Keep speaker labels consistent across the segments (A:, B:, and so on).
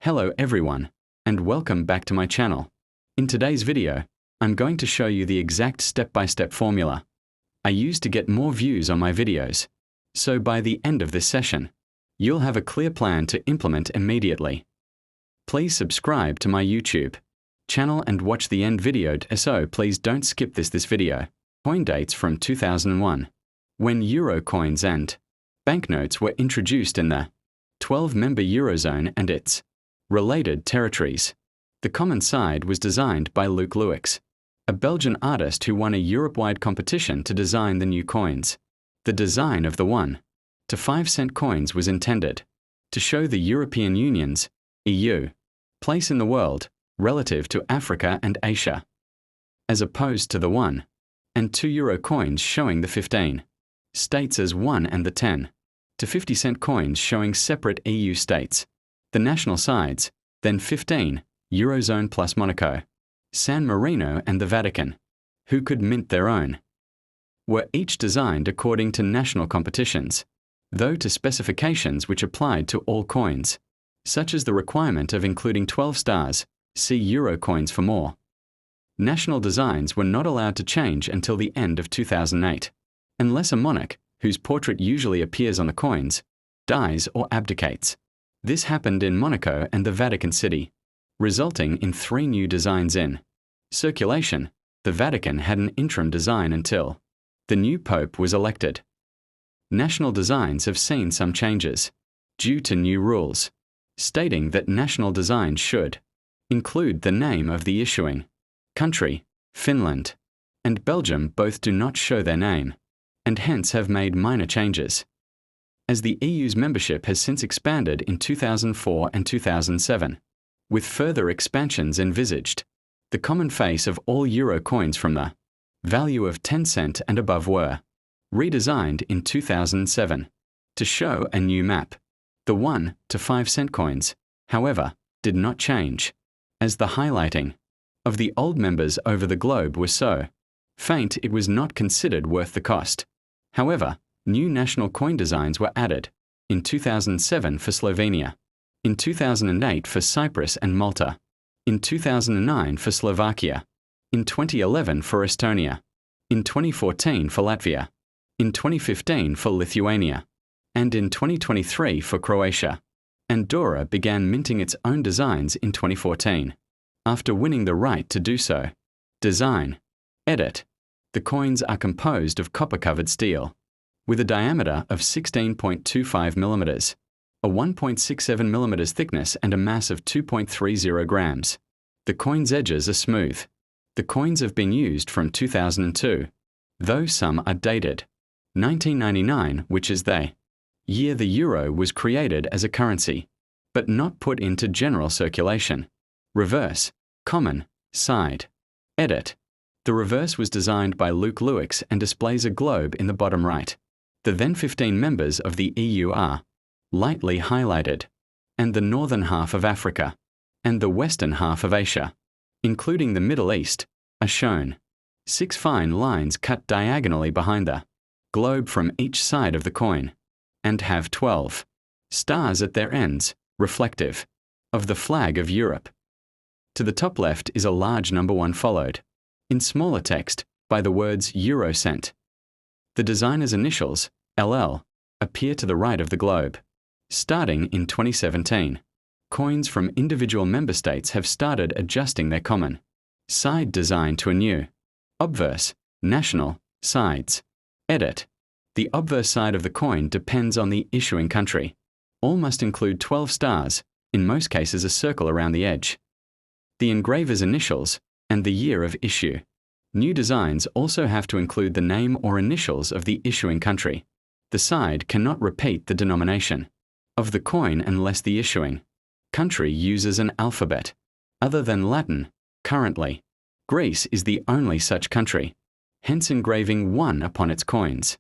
A: Hello everyone, and welcome back to my channel. In today's video, I'm going to show you the exact step-by-step formula I use to get more views on my videos. So by the end of this session, you'll have a clear plan to implement immediately. Please subscribe to my YouTube channel and watch the end video, so please don't skip this video. Coin dates from 2001, when euro coins and banknotes were introduced in the 12-member Eurozone and its related territories. The common side was designed by Luc Louix, a Belgian artist who won a Europe-wide competition to design the new coins. The design of the 1 to 5 cent coins was intended to show the European Union's EU place in the world relative to Africa and Asia, as opposed to the 1 and 2 euro coins showing the 15 states as 1 and the 10 to 50 cent coins showing separate EU states. The national sides, then 15, Eurozone plus Monaco, San Marino and the Vatican, who could mint their own, were each designed according to national competitions, though to specifications which applied to all coins, such as the requirement of including 12 stars, see Euro coins for more. National designs were not allowed to change until the end of 2008, unless a monarch, whose portrait usually appears on the coins, dies or abdicates. This happened in Monaco and the Vatican City, resulting in 3 new designs in circulation. The Vatican had an interim design until the new Pope was elected. National designs have seen some changes due to new rules, stating that national designs should include the name of the issuing country. Finland and Belgium both do not show their name, and hence have made minor changes. As the EU's membership has since expanded in 2004 and 2007, with further expansions envisaged, the common face of all euro coins from the value of 10 cent and above were redesigned in 2007 to show a new map. The 1 to 5 cent coins, however, did not change, as the highlighting of the old members over the globe was so faint it was not considered worth the cost. However, new national coin designs were added in 2007 for Slovenia, in 2008 for Cyprus and Malta, in 2009 for Slovakia, in 2011 for Estonia, in 2014 for Latvia, in 2015 for Lithuania, and in 2023 for Croatia. Andorra began minting its own designs in 2014, after winning the right to do so. Design. Edit. The coins are composed of copper-covered steel, with a diameter of 16.25 millimeters, a 1.67 millimeters thickness and a mass of 2.30 grams. The coin's edges are smooth. The coins have been used from 2002, though some are dated 1999, which is the year the euro was created as a currency, but not put into general circulation. Reverse. Common side. Edit. The reverse was designed by Luc Louix and displays a globe in the bottom right. The then 15 members of the EU are lightly highlighted, and the northern half of Africa and the western half of Asia, including the Middle East, are shown. 6 fine lines cut diagonally behind the globe from each side of the coin, and have 12 stars at their ends, reflective of the flag of Europe. To the top left is a large number 1 followed, in smaller text, by the words Eurocent. The designer's initials, LL, appear to the right of the globe. Starting in 2017, coins from individual member states have started adjusting their common side design to a new obverse national sides. Edit. The obverse side of the coin depends on the issuing country. All must include 12 stars, in most cases a circle around the edge, the engraver's initials, and the year of issue. New designs also have to include the name or initials of the issuing country. The side cannot repeat the denomination of the coin unless the issuing country uses an alphabet other than Latin. Currently, Greece is the only such country, hence engraving 1 upon its coins.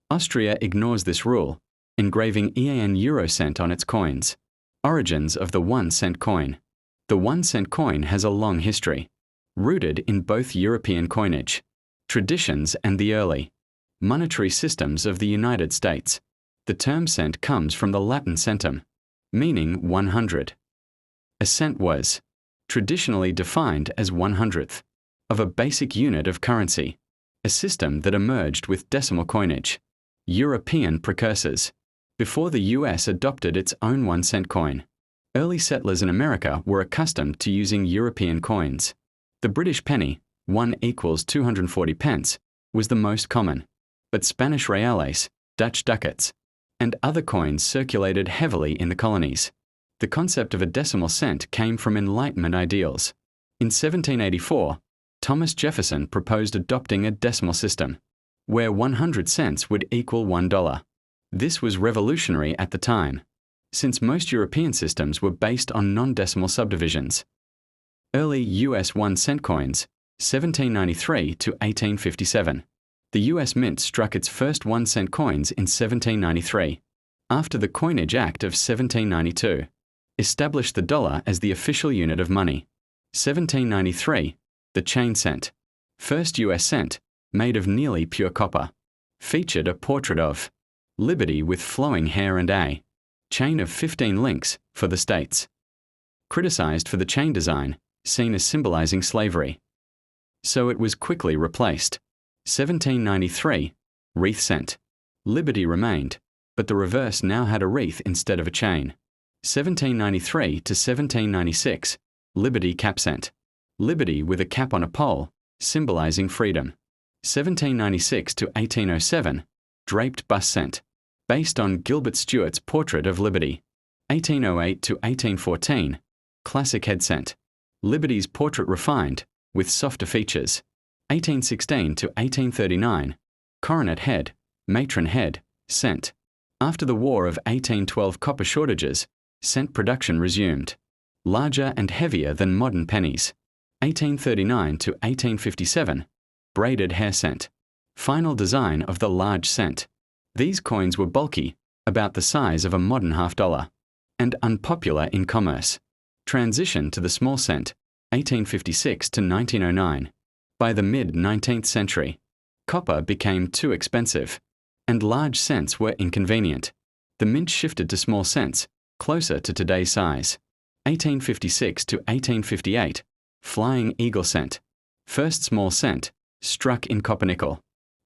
A: Austria ignores this rule, engraving EAN Eurocent on its coins. Origins of the 1 cent coin. The 1 cent coin has a long history, rooted in both European coinage traditions and the early monetary systems of the United States. The term cent comes from the Latin centum, meaning 100. A cent was traditionally defined as 1/100th of a basic unit of currency, a system that emerged with decimal coinage. European precursors. Before the US adopted its own 1-cent coin, early settlers in America were accustomed to using European coins. The British penny, 1 equals 240 pence, was the most common, but Spanish reales, Dutch ducats, and other coins circulated heavily in the colonies. The concept of a decimal cent came from Enlightenment ideals. In 1784, Thomas Jefferson proposed adopting a decimal system, where 100 cents would equal $1. This was revolutionary at the time, since most European systems were based on non-decimal subdivisions. Early US 1-cent coins, 1793 to 1857. The US Mint struck its first 1-cent coins in 1793, after the Coinage Act of 1792 established the dollar as the official unit of money. 1793, the chain cent, first US cent, made of nearly pure copper, featured a portrait of Liberty with flowing hair and a chain of 15 links for the states. Criticized for the chain design, seen as symbolizing slavery. So it was quickly replaced. 1793, wreath cent. Liberty remained, but the reverse now had a wreath instead of a chain. 1793 to 1796, Liberty cap cent. Liberty with a cap on a pole, symbolizing freedom. 1796 to 1807, draped bust cent, based on Gilbert Stuart's portrait of Liberty. 1808 to 1814, classic head cent. Liberty's portrait refined, with softer features. 1816 to 1839, coronet head, matron head, cent. After the War of 1812 copper shortages, cent production resumed. Larger and heavier than modern pennies. 1839 to 1857, braided hair cent. Final design of the large cent. These coins were bulky, about the size of a modern $half, and unpopular in commerce. Transition to the small cent, 1856 to 1909. By the mid-19th century, copper became too expensive, and large cents were inconvenient. The mint shifted to small cents, closer to today's size. 1856 to 1858, flying eagle cent. First small cent, struck in copper-nickel.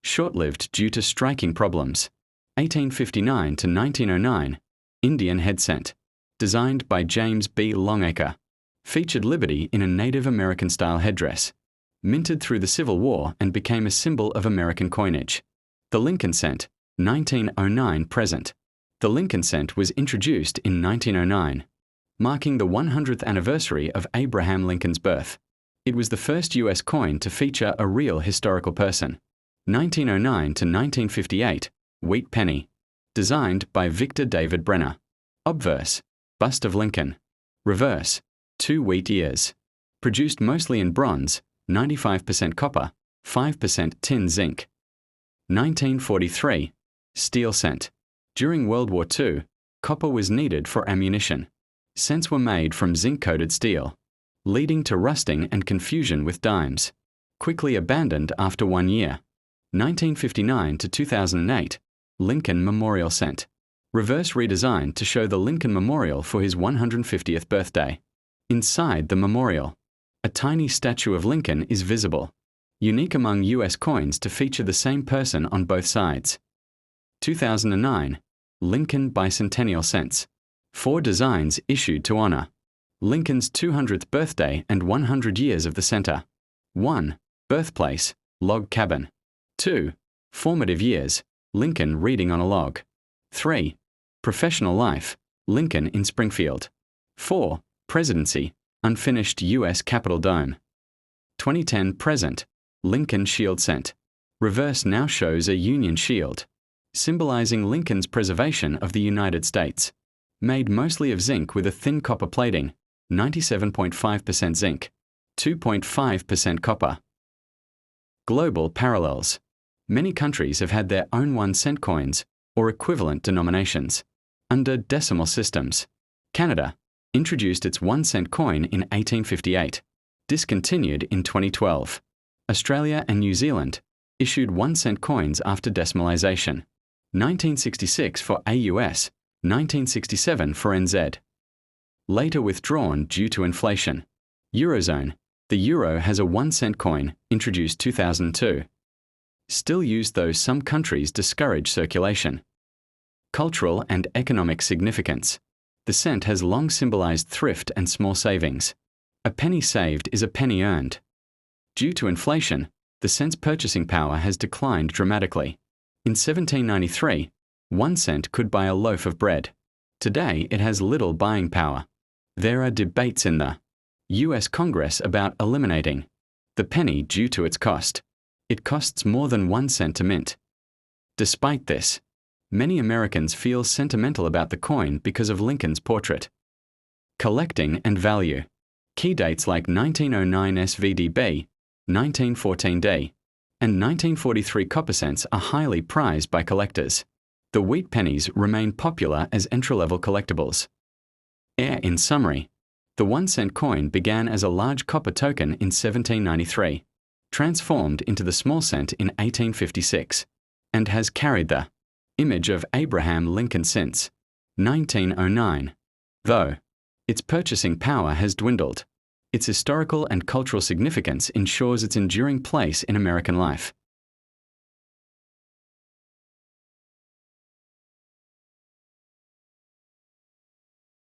A: Short-lived due to striking problems. 1859 to 1909, Indian head cent. Designed by James B. Longacre. Featured Liberty in a Native American-style headdress. Minted through the Civil War and became a symbol of American coinage. The Lincoln cent, 1909 present. The Lincoln cent was introduced in 1909, marking the 100th anniversary of Abraham Lincoln's birth. It was the first US coin to feature a real historical person. 1909 to 1958, wheat penny. Designed by Victor David Brenner. Obverse, bust of Lincoln. Reverse, 2 wheat ears. Produced mostly in bronze, 95% copper, 5% tin zinc. 1943, steel cent. During World War II, copper was needed for ammunition. Cents were made from zinc-coated steel, leading to rusting and confusion with dimes. Quickly abandoned after 1 year. 1959 to 2008, Lincoln Memorial cent. Reverse redesigned to show the Lincoln Memorial for his 150th birthday. Inside the memorial, a tiny statue of Lincoln is visible, unique among US coins to feature the same person on both sides. 2009, Lincoln Bicentennial cents. 4 designs issued to honor Lincoln's 200th birthday and 100 years of the center. 1. Birthplace, log cabin. 2. Formative years, Lincoln reading on a log. 3. Professional life, Lincoln in Springfield. 4. Presidency, unfinished U.S. Capitol dome. 2010 present, Lincoln shield cent. Reverse now shows a Union shield, symbolizing Lincoln's preservation of the United States. Made mostly of zinc with a thin copper plating, 97.5% zinc, 2.5% copper. Global parallels. Many countries have had their own 1-cent coins, or equivalent denominations, under decimal systems. Canada introduced its 1-cent coin in 1858, discontinued in 2012. Australia and New Zealand issued 1-cent coins after decimalization. 1966 for AUS, 1967 for NZ. later withdrawn due to inflation. Eurozone. The euro has a 1-cent coin, introduced 2002. Still used though some countries discourage circulation. Cultural and economic significance. The cent has long symbolized thrift and small savings. A penny saved is a penny earned. Due to inflation, the cent's purchasing power has declined dramatically. In 1793, 1 cent could buy a loaf of bread. Today, it has little buying power. There are debates in the U.S. Congress about eliminating the penny due to its cost. It costs more than 1 cent to mint. Despite this, many Americans feel sentimental about the coin because of Lincoln's portrait. Collecting and value. Key dates like 1909 SVDB, 1914 D, and 1943 copper cents are highly prized by collectors. The wheat pennies remain popular as entry-level collectibles. In summary, the 1-cent coin began as a large copper token in 1793, transformed into the small cent in 1856, and has carried the image of Abraham Lincoln since 1909. Though its purchasing power has dwindled, its historical and cultural significance ensures its enduring place in American life.